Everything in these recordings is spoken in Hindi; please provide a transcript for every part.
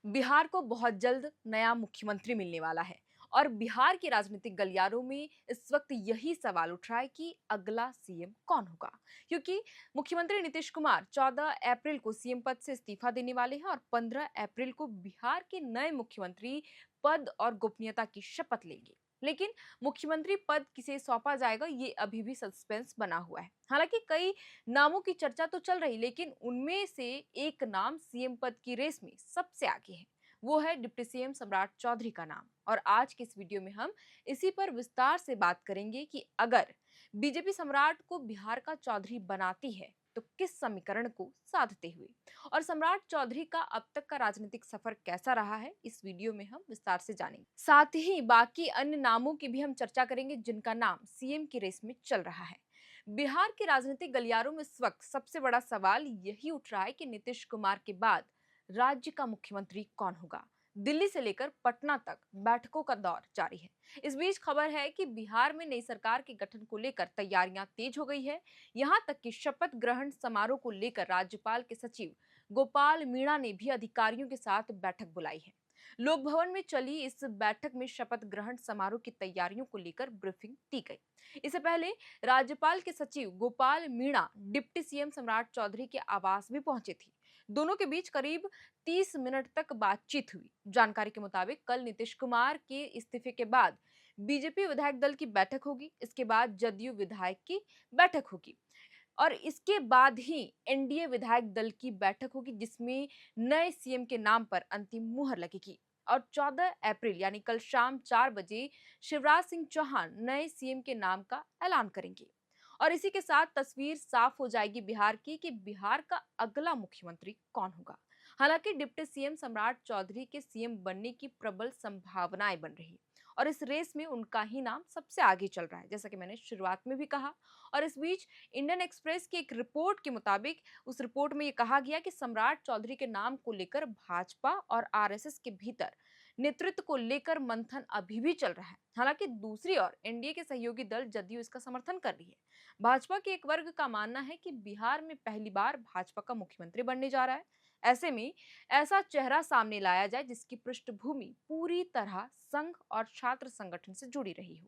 बिहार को बहुत जल्द नया मुख्यमंत्री मिलने वाला है और बिहार के राजनीतिक गलियारों में इस वक्त यही सवाल उठ रहा है कि अगला सीएम कौन होगा। क्योंकि मुख्यमंत्री नीतीश कुमार 14 अप्रैल को सीएम पद से इस्तीफा देने वाले हैं और 15 अप्रैल को बिहार के नए मुख्यमंत्री पद और गोपनीयता की शपथ लेंगे। लेकिन मुख्यमंत्री पद किसे सौंपा जाएगा ये अभी भी सस्पेंस बना हुआ है। हालांकि कई नामों की चर्चा तो चल रही, लेकिन उनमें से एक नाम सीएम पद की रेस में सबसे आगे है। वो है डिप्टी सीएम सम्राट चौधरी का नाम। और आज के इस वीडियो में हम इसी पर विस्तार से बात करेंगे कि अगर बीजेपी सम्राट को बिहार का चौधरी बनाती है तो किस समीकरण को साधते हुए, और सम्राट चौधरी का अब तक का राजनीतिक सफर कैसा रहा है, इस वीडियो में हम विस्तार से जानेंगे। साथ ही बाकी अन्य नामों की भी हम चर्चा करेंगे जिनका नाम सीएम की रेस में चल रहा है। बिहार के राजनीतिक गलियारों में इस वक्त सबसे बड़ा सवाल यही उठ रहा है कि नीतीश कुमार के बाद राज्य का मुख्यमंत्री कौन होगा। दिल्ली से लेकर पटना तक बैठकों का दौर जारी है। इस बीच खबर है कि बिहार में नई सरकार के गठन को लेकर तैयारियां तेज हो गई है। यहां तक कि शपथ ग्रहण समारोह को लेकर राज्यपाल के सचिव गोपाल मीणा ने भी अधिकारियों के साथ बैठक बुलाई है। लोक भवन में चली इस बैठक में शपथ ग्रहण समारोह की तैयारियों को लेकर ब्रीफिंग दी गई। इससे पहले राज्यपाल के सचिव गोपाल मीणा डिप्टी सीएम सम्राट चौधरी के आवास भी पहुंचे थे। दोनों के बीच करीब 30 मिनट तक बातचीत हुई। जानकारी के मुताबिक कल नीतीश कुमार के इस्तीफे के बाद बीजेपी विधायक दल की बैठक होगी। इसके बाद जदयू विधायक की बैठक होगी और इसके बाद ही एनडीए विधायक दल की बैठक होगी, जिसमें नए सीएम के नाम पर अंतिम मुहर लगेगी। और 14 अप्रैल यानी कल शाम 4 बजे शिवराज सिंह चौहान नए सीएम के नाम का ऐलान करेंगे। और इसी के साथ तस्वीर साफ हो जाएगी बिहार की कि बिहार का अगला मुख्यमंत्री कौन होगा। हालांकि डिप्टी सीएम सम्राट चौधरी के सीएम बनने की प्रबल संभावनाएं बन रही और इस रेस में उनका ही नाम सबसे आगे चल रहा है, जैसा कि मैंने शुरुआत में भी कहा। और इस बीच इंडियन एक्सप्रेस की एक रिपोर्ट के मुताबिक उस रिपोर्ट में ये कहा गया कि सम्राट चौधरी के नाम को लेकर भाजपा और आरएसएस के भीतर नेतृत्व को लेकर मंथन अभी भी चल रहा है। हालांकि दूसरी ओर एनडीए के सहयोगी दल जदयू इसका समर्थन कर रही है। भाजपा के एक वर्ग का मानना है कि बिहार में पहली बार भाजपा का मुख्यमंत्री बनने जा रहा है। ऐसे में ऐसा चेहरा सामने लाया जाए जिसकी पृष्ठभूमि पूरी तरह संघ और छात्र संगठन से जुड़ी रही हो।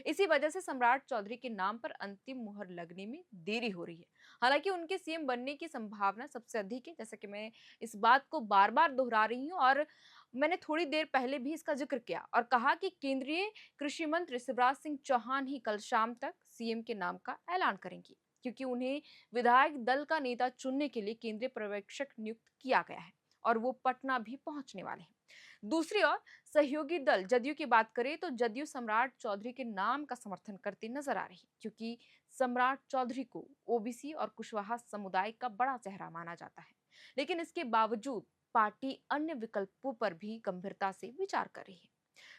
इसी वजह से सम्राट चौधरी के नाम पर अंतिम मुहर लगने में देरी हो रही है। हालांकि उनके सीएम बनने की संभावना सबसे अधिक है, जैसा कि मैं इस बात को बार बार दोहरा रही हूँ और मैंने थोड़ी देर पहले भी इसका जिक्र किया और कहा कि केंद्रीय कृषि मंत्री शिवराज सिंह चौहान ही कल शाम तक सीएम के नाम का ऐलान करेंगे, क्योंकि उन्हें विधायक दल का नेता चुनने के लिए केंद्रीय पर्यवेक्षक नियुक्त किया गया है और वो पटना भी पहुंचने वाले हैं। दूसरी ओर सहयोगी दल जदयू की बात करें तो जदयू सम्राट चौधरी के नाम का समर्थन करती नजर आ रही है, क्योंकि सम्राट चौधरी को ओबीसी और कुशवाहा समुदाय का बड़ा चेहरा माना जाता है। लेकिन इसके बावजूद पार्टी अन्य विकल्पों पर भी गंभीरता से विचार कर रही है।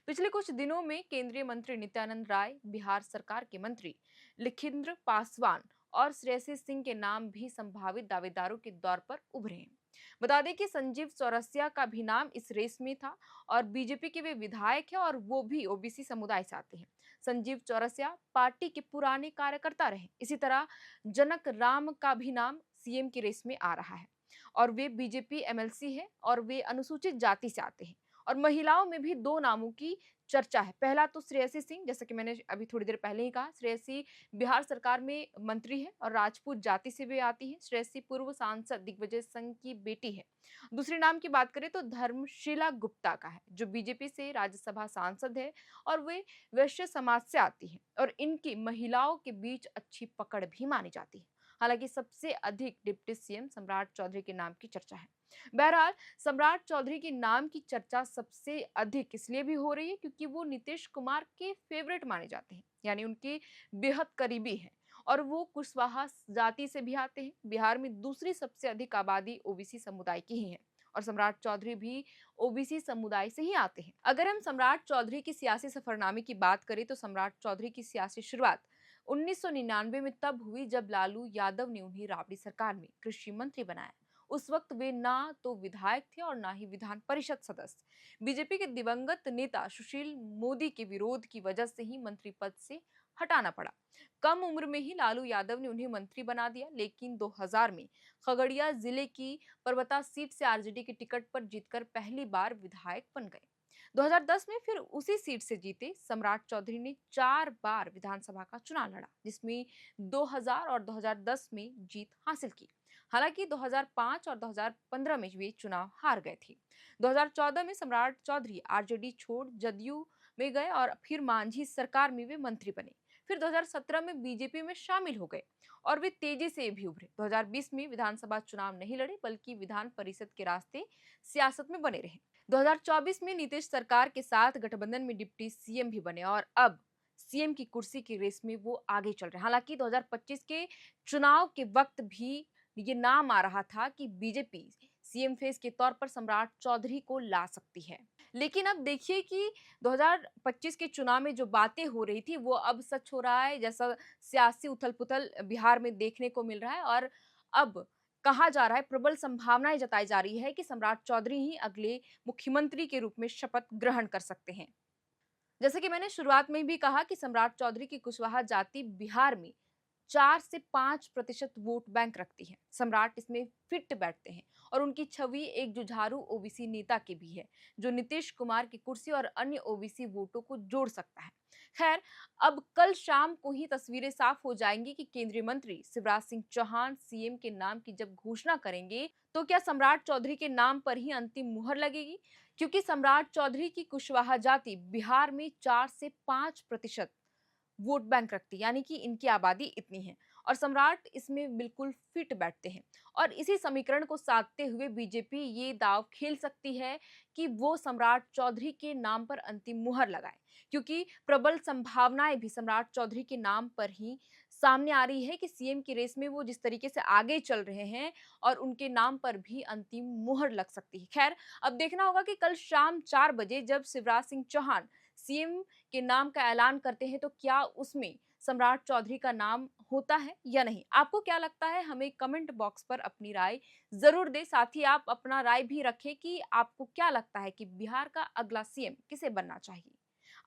पिछले कुछ दिनों में केंद्रीय मंत्री नित्यानंद राय, बिहार सरकार के मंत्री लखिंद्र पासवान और श्रेयसी सिंह के नाम भी संभावित दावेदारों के दौर पर उभरे हैं। बता दें कि संजीव चौरसिया का भी नाम इस रेस में था और बीजेपी के वे विधायक हैं और वो भी ओबीसी समुदाय से आते हैं। संजीव चौरसिया पार्टी के पुराने कार्यकर्ता रहे। इसी तरह जनक राम का भी नाम सीएम की रेस में आ रहा है और वे बीजेपी एमएलसी है और वे अनुसूचित जाति से आते हैं। और महिलाओं में भी दो नामों की चर्चा है। पहला तो श्रेयसी सिंह, जैसा कि मैंने अभी थोड़ी देर पहले ही कहा, श्रेयसी बिहार सरकार में मंत्री है और राजपूत जाति से भी आती है। श्रेयसी पूर्व सांसद दिग्विजय सिंह की बेटी है। दूसरे नाम की बात करें तो धर्मशीला गुप्ता का है, जो बीजेपी से राज्यसभा सांसद है और वे वैश्य समाज से आती है और इनकी महिलाओं के बीच अच्छी पकड़ भी मानी जाती है। हालांकि सबसे अधिक डिप्टी सीएम सम्राट चौधरी के नाम की चर्चा है। बहरहाल सम्राट चौधरी के नाम की चर्चा सबसे अधिक इसलिए भी हो रही है क्योंकि वो नीतीश कुमार के फेवरेट माने जाते हैं, यानी उनके बेहद करीबी हैं और वो कुशवाहा जाति से भी आते हैं। बिहार में दूसरी सबसे अधिक आबादी ओबीसी समुदाय की ही है और सम्राट चौधरी भी ओबीसी समुदाय से ही आते हैं। अगर हम सम्राट चौधरी की सियासी सफरनामे की बात करें तो सम्राट चौधरी की सियासी शुरुआत 1999 में तब हुई जब लालू यादव ने उन्हें राबड़ी सरकार में कृषि मंत्री बनाया। उस वक्त वे ना तो विधायक थे और ना ही विधान परिषद सदस्य। बीजेपी के दिवंगत नेता सुशील मोदी के विरोध की वजह से ही मंत्री पद से हटाना पड़ा। कम उम्र में ही लालू यादव ने उन्हें मंत्री बना दिया, लेकिन 2000 में खगड़िया जिले की परबता सीट से आरजेडी के टिकट पर जीतकर पहली बार विधायक बन गए। 2010 में फिर उसी सीट से जीते सम्राट चौधरी ने 4 बार विधानसभा का चुनाव लड़ा, जिसमें 2000 और 2010 में जीत हासिल की। हालांकि 2005 और 2015 में वे चुनाव हार गए थे। 2014 में सम्राट चौधरी आरजेडी छोड़ जदयू में गए और फिर मांझी सरकार में वे मंत्री बने। फिर 2017 में बीजेपी में शामिल हो गए और वे तेजी से भी उभरे। 2020 में विधानसभा चुनाव नहीं लड़े, बल्कि विधान परिषद के रास्ते सियासत में बने रहे। 2024 में नीतीश सरकार के साथ गठबंधन में डिप्टी सीएम भी बने और अब सीएम की कुर्सी की रेस में वो आगे चल रहे हैं। हालांकि 2025 के चुनाव के वक्त भी ये नाम आ रहा था कि बीजेपी सीएम फेस के तौर पर सम्राट चौधरी को ला सकती है। लेकिन अब देखिए कि 2025 के चुनाव में जो बातें हो रही थी वो अब सच हो रहा है, जैसा सियासी उथल-पुथल बिहार में देखने को मिल रहा है। और अब कहा जा रहा है, प्रबल संभावनाएं जताई जा रही है कि सम्राट चौधरी ही अगले मुख्यमंत्री के रूप में शपथ ग्रहण कर सकते हैं। जैसे कि मैंने शुरुआत में भी कहा कि सम्राट चौधरी की कुशवाहा जाति बिहार में 4 से 5% वोट बैंक रखती है। सम्राट इसमें फिट बैठते हैं और उनकी छवि एक जुझारू ओबीसी नेता की भी है, जो नीतीश कुमार की कुर्सी और अन्य ओबीसी वोटों को जोड़ सकता है। खैर, अब कल शाम को ही तस्वीरें साफ हो जाएंगी कि केंद्रीय मंत्री शिवराज सिंह चौहान सीएम के नाम की जब घोषणा करेंगे, तो क्या सम्राट चौधरी के नाम पर ही अंतिम मुहर लगेगी? क्योंकि सम्राट चौधरी की कुशवाहा जाति बिहार में 4 से 5% वोट बैंक रखती है, यानी कि इनकी आबादी इतनी है और सम्राट इसमें बिल्कुल फिट बैठते हैं। और इसी समीकरण को साधते हुए बीजेपी ये दांव खेल सकती है कि वो सम्राट चौधरी के नाम पर अंतिम मुहर लगाए, क्योंकि प्रबल संभावनाएं भी सम्राट चौधरी के नाम पर ही सामने आ रही है कि सीएम की रेस में वो जिस तरीके से आगे चल रहे हैं और उनके नाम पर भी अंतिम मुहर लग सकती है। खैर, अब देखना होगा कि कल शाम 4 बजे जब शिवराज सिंह चौहान सीएम के नाम का ऐलान करते हैं, तो क्या उसमें सम्राट चौधरी का नाम होता है या नहीं? आपको क्या लगता है? हमें कमेंट बॉक्स पर अपनी राय जरूर दें। साथ ही आप अपना राय भी रखें कि आपको क्या लगता है कि बिहार का अगला सीएम किसे बनना चाहिए।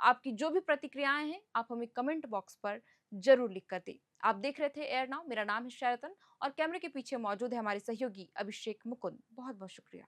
आपकी जो भी प्रतिक्रियाएं हैं, आप हमें कमेंट बॉक्स पर जरूर लिख कर दें। आप देख रहे थे एयर नाउ, मेरा नाम है शैरतन और कैमरे के पीछे मौजूद है हमारे सहयोगी अभिषेक मुकुंद। बहुत बहुत शुक्रिया।